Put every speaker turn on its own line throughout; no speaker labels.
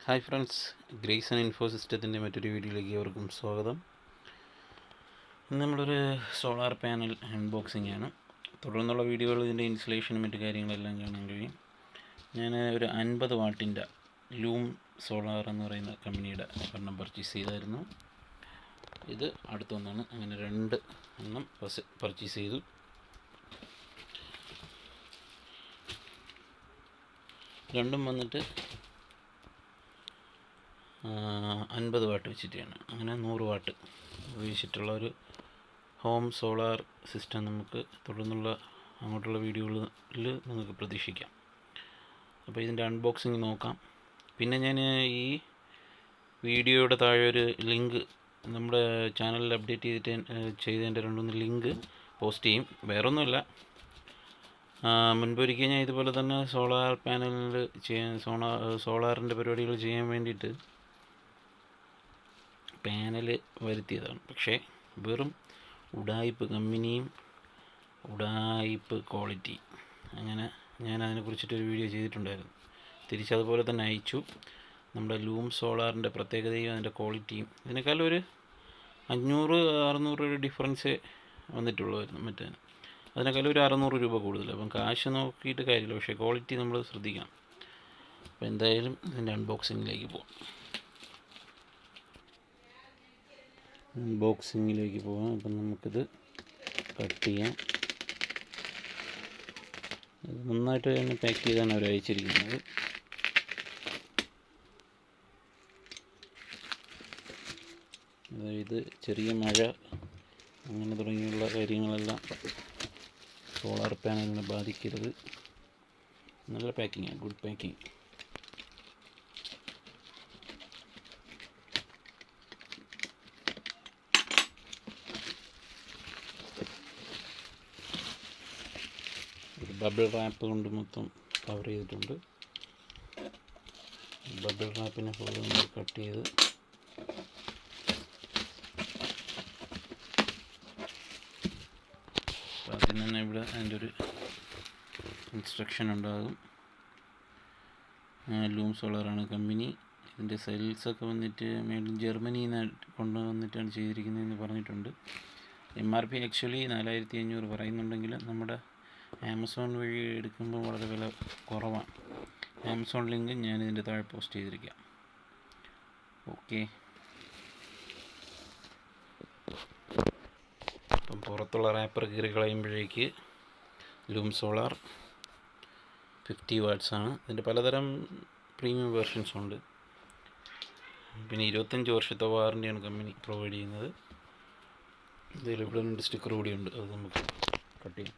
Hi friends, grace and info സിസ്റ്റത്തിൻ്റെ മറ്റൊരു വീഡിയോയിലേക്ക് അവർക്കും സ്വാഗതം. ഇന്ന് നമ്മളൊരു സോളാർ പാനൽ അൺബോക്സിംഗ് ആണ്. തുടർന്നുള്ള വീഡിയോകൾ ഇതിൻ്റെ ഇൻസ്റ്റലേഷനും മറ്റു കാര്യങ്ങളെല്ലാം കാണാൻ കഴിയും. ഞാൻ ഒരു 50 വാട്ടിൻ്റെ ലൂം സോളാർ എന്ന് പറയുന്ന കമ്പനിയുടെ ഒരെണ്ണം പർച്ചേസ് ചെയ്തായിരുന്നു. ഇത് അടുത്തൊന്നാണ്. അങ്ങനെ 2 എണ്ണം പർച്ചേസ് ചെയ്തു. രണ്ടും വന്നിട്ട് 50 വാട്ട് വെച്ചിട്ടാണ്. അങ്ങനെ 100 വാട്ട് ഉപയോഗിച്ചിട്ടുള്ള ഒരു ഹോം സോളാർ സിസ്റ്റം നമുക്ക് തുടർന്നുള്ള അങ്ങോട്ടുള്ള വീഡിയോകളിൽ നിങ്ങൾക്ക് പ്രതീക്ഷിക്കാം. അപ്പോൾ ഇതിൻ്റെ അൺബോക്സിങ് നോക്കാം. പിന്നെ ഞാൻ ഈ വീഡിയോയുടെ താഴെ ഒരു ലിങ്ക് നമ്മുടെ ചാനലിൽ അപ്ഡേറ്റ് ചെയ്തതിൻ്റെ 2-3 ലിങ്ക് പോസ്റ്റ് ചെയ്യും. വേറൊന്നുമില്ല, മുൻപൊരിക്കൽ ഞാൻ ഇതുപോലെ തന്നെ സോളാർ പാനലിൽ സോളാറിൻ്റെ പരിപാടികൾ ചെയ്യാൻ വേണ്ടിയിട്ട് പാനൽ വരുത്തിയതാണ്. പക്ഷേ വെറും ഉഡായിപ്പ് കമ്പനിയും ഉഡായിപ്പ് ക്വാളിറ്റി. അങ്ങനെ ഞാൻ അതിനെക്കുറിച്ചിട്ടൊരു വീഡിയോ ചെയ്തിട്ടുണ്ടായിരുന്നു. തിരിച്ചതുപോലെ തന്നെ അയച്ചു. നമ്മുടെ ലൂം സോളാറിൻ്റെ പ്രത്യേകതയും അതിൻ്റെ ക്വാളിറ്റിയും ഇതിനേക്കാളും ഒരു 500-600 രൂപ ഡിഫറൻസേ വന്നിട്ടുള്ളായിരുന്നു. അതിനേക്കാളും ഒരു 600 രൂപ കൂടുതൽ. അപ്പം കാശ് നോക്കിയിട്ട് കാര്യമില്ല, പക്ഷേ ക്വാളിറ്റി നമ്മൾ ശ്രദ്ധിക്കണം. അപ്പോൾ എന്തായാലും ഇതിൻ്റെ അൺബോക്സിങ്ങിലേക്ക് പോകാം. അപ്പം നമുക്കിത് കട്ട് ചെയ്യാം. നന്നായിട്ട് തന്നെ പാക്ക് ചെയ്താണ് അവർ അയച്ചിരിക്കുന്നത്. അതായത് ചെറിയ മഴ അങ്ങനെ തുടങ്ങിയുള്ള കാര്യങ്ങളെല്ലാം സോളാർ പാനലിനെ ബാധിക്കരുത്. നല്ല പാക്കിങ്ങാണ്, ഗുഡ് പാക്കിങ്. ബബിൾ റാപ്പ് കൊണ്ട് മൊത്തം കവർ ചെയ്തിട്ടുണ്ട്. ബബിൾ റാപ്പിനെ ഫുള്ള് നമ്മൾ കട്ട് ചെയ്ത് ആദ്യം തന്നെ ഇവിടെ അതിൻ്റെ ഒരു ഇൻസ്ട്രക്ഷൻ ഉണ്ടാകും. ലൂം സോളാറാണ് കമ്പനി. ഇതിൻ്റെ സെയിൽസൊക്കെ വന്നിട്ട് മേളിൽ ജർമ്മനിയിൽ നിന്ന് കൊണ്ടുവന്നിട്ടാണ് ചെയ്തിരിക്കുന്നതെന്ന് പറഞ്ഞിട്ടുണ്ട്. MRP ആക്ച്വലി 4500 പറയുന്നുണ്ടെങ്കിൽ നമ്മുടെ ആമസോൺ വഴി എടുക്കുമ്പോൾ വളരെ വില കുറവാണ്. ആമസോൺ ലിങ്ക് ഞാനിതിൻ്റെ താഴെ പോസ്റ്റ് ചെയ്തിരിക്കാം. ഓക്കെ, അപ്പം പുറത്തുള്ള റാപ്പർ കീറി കളയുമ്പോഴേക്ക് ലൂം സോളാർ 50 വാട്ട്സ് ആണ്. ഇതിൻ്റെ പലതരം പ്രീമിയം വേർഷൻസ് ഉണ്ട്. പിന്നെ 25 വർഷത്തെ വാറണ്ടിയാണ് കമ്പനി പ്രൊവൈഡ് ചെയ്യുന്നത്. ഇതിലിവിടെ 2 സ്റ്റിക്കർ കൂടിയുണ്ട്, അത് നമുക്ക് കട്ട് ചെയ്യാം.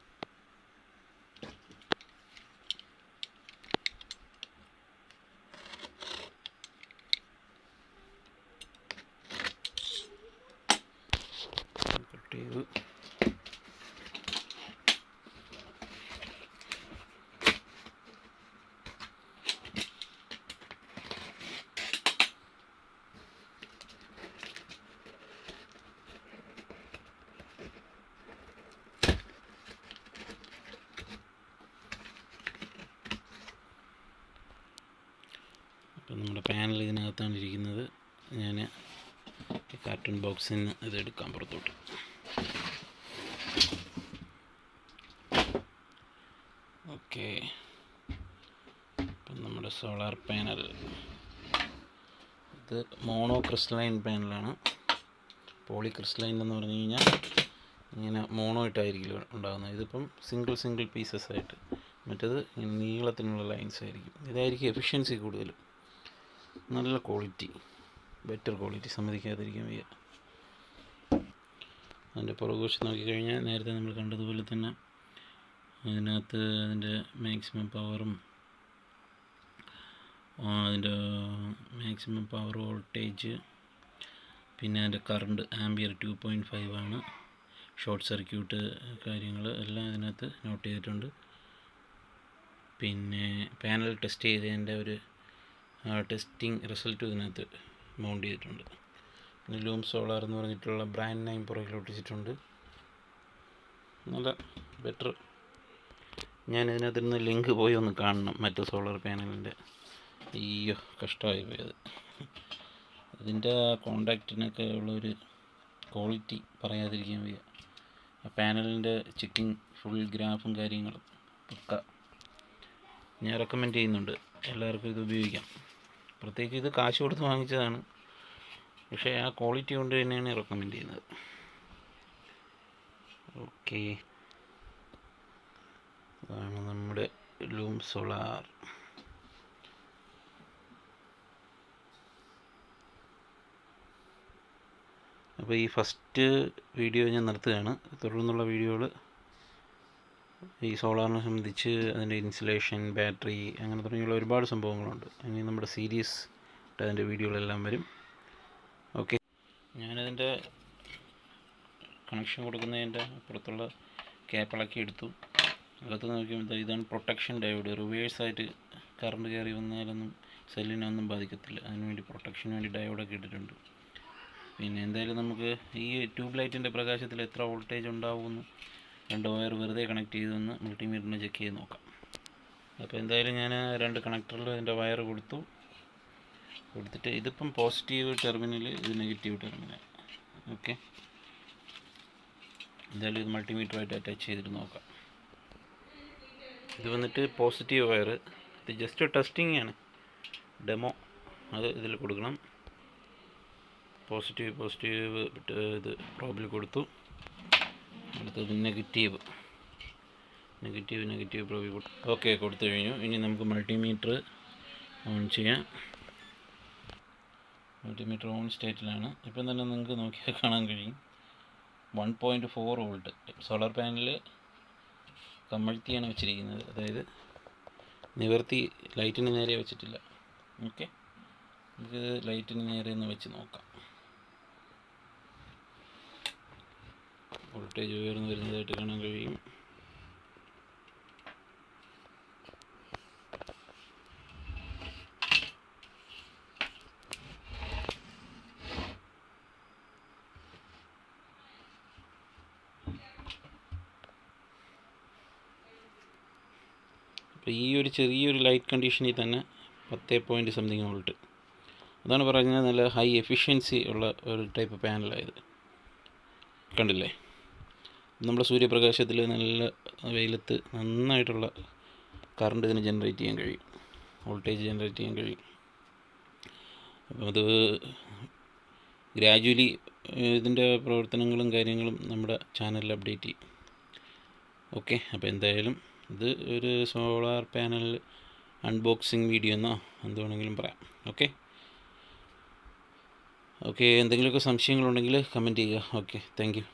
കട്ട് ചെയ്തു. അപ്പം നമ്മുടെ പാനൽ ഇതിനകത്താണ് ഇരിക്കുന്നത്. ഞാൻ കാർട്ടൂൺ ബോക്സിൽ നിന്ന് ഇതെടുക്കാം പുറത്തോട്ട്. ഓക്കെ, അപ്പം നമ്മുടെ സോളാർ പാനൽ ഇത് മോണോക്രിസ്റ്റലൈൻ പാനലാണ്. പോളിക്രിസ്റ്റലൈൻ എന്ന് പറഞ്ഞു കഴിഞ്ഞാൽ ഇങ്ങനെ മോണോ ഇട്ടായിരിക്കും ഉണ്ടാകുന്നത്. ഇതിപ്പം സിംഗിൾ പീസസ് ആയിട്ട്, മറ്റേത് നീളത്തിനുള്ള ലൈൻസ് ആയിരിക്കും. ഇതായിരിക്കും എഫിഷ്യൻസി കൂടുതലും. നല്ല ക്വാളിറ്റി, ബെറ്റർ ക്വാളിറ്റി, സമ്മതിക്കാതിരിക്കാൻ വയ്യ. അതിൻ്റെ പുറകുവശം നോക്കിക്കഴിഞ്ഞാൽ നേരത്തെ നമ്മൾ കണ്ടതുപോലെ തന്നെ അതിനകത്ത് അതിൻ്റെ മാക്സിമം പവറും അതിൻ്റെ മാക്സിമം പവർ വോൾട്ടേജ്, പിന്നെ അതിൻ്റെ കറണ്ട് ആംബിയർ 2.5 ആണ്. ഷോർട്ട് സർക്യൂട്ട് കാര്യങ്ങൾ എല്ലാം ഇതിനകത്ത് നോട്ട് ചെയ്തിട്ടുണ്ട്. പിന്നെ പാനൽ ടെസ്റ്റ് ചെയ്തതിൻ്റെ ഒരു ടെസ്റ്റിംഗ് റിസൾട്ട് ഇതിനകത്ത് മൗണ്ട് ചെയ്തിട്ടുണ്ട്. പിന്നെ ലൂം സോളാർ എന്ന് പറഞ്ഞിട്ടുള്ള ബ്രാൻഡ് നെയിം പുറകിൽ ഒട്ടിച്ചിട്ടുണ്ട്. നല്ല ബെറ്റർ. ഞാൻ ഇതിനകത്ത് നിന്ന് ലിങ്ക് പോയി ഒന്ന് കാണണം മറ്റു സോളാർ പാനലിൻ്റെ. അയ്യോ, കഷ്ടമായി പോയത്. അതിൻ്റെ കോണ്ടാക്റ്റിനൊക്കെ ഉള്ളൊരു ക്വാളിറ്റി പറയാതിരിക്കാൻ വയ്യ. ആ പാനലിൻ്റെ ചെക്കിങ് ഫുൾ ഗ്രാഫും കാര്യങ്ങളും പക്ക. ഞാൻ റെക്കമെൻഡ് ചെയ്യുന്നുണ്ട്, എല്ലാവർക്കും ഇത് ഉപയോഗിക്കാം. പ്രത്യേകിച്ച് ഇത് കാശ് കൊടുത്ത് വാങ്ങിച്ചതാണ്, പക്ഷേ ആ ക്വാളിറ്റി കൊണ്ട് തന്നെയാണ് റെക്കമെൻഡ് ചെയ്യുന്നത്. ഓക്കെ, അതാണ് നമ്മുടെ ലൂം സോളാർ. അപ്പോൾ ഈ ഫസ്റ്റ് വീഡിയോ ഞാൻ നിർത്തുകയാണ്. തുടർന്നുള്ള വീഡിയോകൾ ഈ സോളാറിനെ സംബന്ധിച്ച് അതിൻ്റെ ഇൻസുലേഷൻ, ബാറ്ററി, അങ്ങനെ തുടങ്ങിയുള്ള ഒരുപാട് സംഭവങ്ങളുണ്ട്. ഇനി നമ്മുടെ സീരീസ് അതിൻ്റെ വീഡിയോകളെല്ലാം വരും. ഓക്കെ, ഞാനതിൻ്റെ കണക്ഷൻ കൊടുക്കുന്നതിൻ്റെ പുറത്തുള്ള ക്യാപ്പിളക്കി എടുത്തു. അകത്ത് നോക്കിയപ്പോൾ ഇതാണ് പ്രൊട്ടക്ഷൻ ഡയോഡ്. റിവേഴ്സായിട്ട് കറണ്ട് കയറി വന്നാലൊന്നും സെല്ലിനൊന്നും ബാധിക്കത്തില്ല. അതിനുവേണ്ടി പ്രൊട്ടക്ഷന് വേണ്ടി ഡയോഡൊക്കെ ഇട്ടിട്ടുണ്ട്. പിന്നെ എന്തായാലും നമുക്ക് ഈ ട്യൂബ് ലൈറ്റിൻ്റെ പ്രകാശത്തിൽ എത്ര വോൾട്ടേജ് ഉണ്ടാവുമെന്ന് 2 വയർ വെറുതെ കണക്ട് ചെയ്തൊന്ന് മൾട്ടിമീറ്ററിന് ചെക്ക് ചെയ്ത് നോക്കാം. അപ്പോൾ എന്തായാലും ഞാൻ 2 കണക്ടറിൽ അതിൻ്റെ വയർ കൊടുത്തിട്ട് ഇതിപ്പം പോസിറ്റീവ് ടെർമിനൽ, ഇത് നെഗറ്റീവ് ടെർമിനൽ. ഓക്കെ, എന്തായാലും ഇത് മൾട്ടിമീറ്ററുമായിട്ട് അറ്റാച്ച് ചെയ്തിട്ട് നോക്കാം. ഇത് വന്നിട്ട് പോസിറ്റീവ് വയർ. ഇത് ജസ്റ്റ് ടെസ്റ്റിംഗ് ആണ്, ഡെമോ. അത് ഇതിൽ കൊടുക്കണം. പോസിറ്റീവ് ഇത് പ്രോബിൽ കൊടുത്തു. അടുത്തത് നെഗറ്റീവ് പ്രോബിൽ കൊടുത്തു. ഓക്കെ, കൊടുത്തു കഴിഞ്ഞു. ഇനി നമുക്ക് മൾട്ടിമീറ്റർ ഓൺ ചെയ്യാം. മൾട്ടിമീറ്റർ ഓൺ സ്റ്റേറ്റിലാണ്. ഇപ്പം തന്നെ നിങ്ങൾക്ക് നോക്കിയാൽ കാണാൻ കഴിയും 1.4 വോൾട്ട്. സോളാർ പാനൽ കമഴ്ത്തിയാണ് വെച്ചിരിക്കുന്നത്, അതായത് നിവർത്തി ലൈറ്റിന് നേരെ വെച്ചിട്ടില്ല. ഓക്കെ, നമുക്ക് ലൈറ്റിന് നേരെ ഒന്ന് വെച്ച് നോക്കാം. വോൾട്ടേജ് ഉയർന്നു വരുന്നതായിട്ട് കാണാൻ കഴിയും. അപ്പോൾ ഈ ഒരു ചെറിയൊരു ലൈറ്റ് കണ്ടീഷനിൽ തന്നെ 10 വോൾട്ട്. അതാണ് പറഞ്ഞത്, നല്ല ഹൈ എഫിഷ്യൻസി ഉള്ള ഒരു ടൈപ്പ് പാനലായത്. കണ്ടില്ലേ, നമ്മുടെ സൂര്യപ്രകാശത്തിൽ നല്ല വെയിലത്ത് നന്നായിട്ടുള്ള കറണ്ട് ഇതിന് ജനറേറ്റ് ചെയ്യാൻ കഴിയും, വോൾട്ടേജ് ജനറേറ്റ് ചെയ്യാൻ കഴിയും. അപ്പോൾ അത് ഗ്രാജുവലി ഇതിൻ്റെ പ്രവർത്തനങ്ങളും കാര്യങ്ങളും നമ്മുടെ ചാനലിൽ അപ്ഡേറ്റ് ചെയ്യും. ഓക്കെ, അപ്പോൾ എന്തായാലും ഇത് ഒരു സോളാർ പാനൽ അൺബോക്സിങ് വീഡിയോ എന്നോ എന്ത് വേണമെങ്കിലും പറയാം. ഓക്കെ, എന്തെങ്കിലുമൊക്കെ സംശയങ്ങളുണ്ടെങ്കിൽ കമൻറ്റ് ചെയ്യുക. Okay, thank you.